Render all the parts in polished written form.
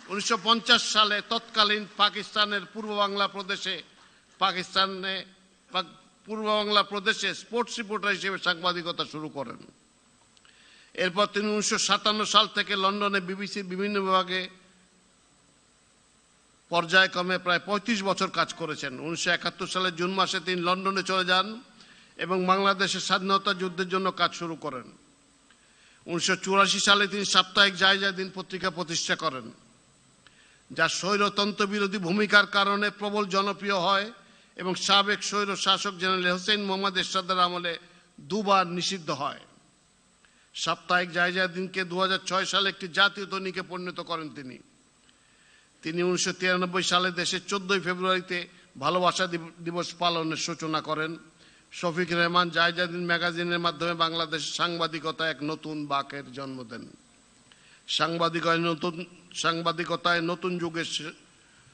1950 সালে তৎকালীন পাকিস্তানের পূর্ব বাংলা প্রদেশে স্পোর্টস রিপোর্টার হিসেবে সাংবাদিকতা শুরু করেন। এরপর তিনি 1957 সাল থেকে লন্ডনে বিবিসির বিভিন্ন বিভাগে পর্যায়ক্রমে প্রায় 35 বছর কাজ করেছেন। 1971 সালের জুন মাসে তিনি লন্ডনে চলে যান এবং বাংলাদেশের স্বাধীনতা যুদ্ধের জন্য কাজ শুরু করেন। 1984 সালে তিনি সাপ্তাহিক জায়জাদিন পত্রিকা প্রতিষ্ঠা করেন, যা স্বৈরতন্ত্র বিরোধী ভূমিকার কারণে প্রবল জনপ্রিয় হয় এবং সাবেক স্বৈর শাসক জেনারেল হোসেন মোহাম্মদ এরশাদের আমলে দুবার নিষিদ্ধ হয়। সাপ্তাহিক জায়জাদিনকে 2006 সালে একটি জাতীয় দৈনিকে পরিণত করেন তিনি। 1993 সালে দেশে 14 ফেব্রুয়ারিতে ভালোবাসা দিবস পালনের সূচনা করেন। শফিক রেহমান জায়জাদিন ম্যাগাজিনের মাধ্যমে বাংলাদেশের সাংবাদিকতায় এক নতুন বাঁকের জন্ম দেন। সাংবাদিকতায় নতুন যুগের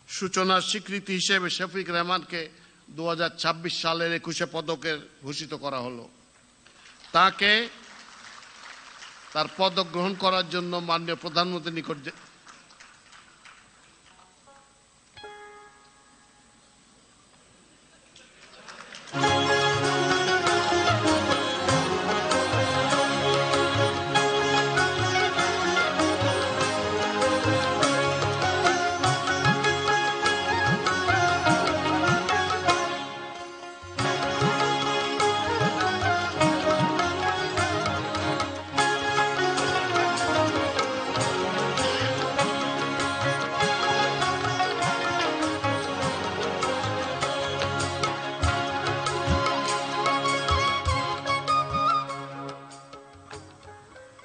সূচনার স্বীকৃতি হিসেবে শফিক রেহমানকে 2026 সালের 21শে পদকে ভূষিত করা হলো। তার পদক গ্রহণ করার জন্য মাননীয় প্রধানমন্ত্রীর নিকট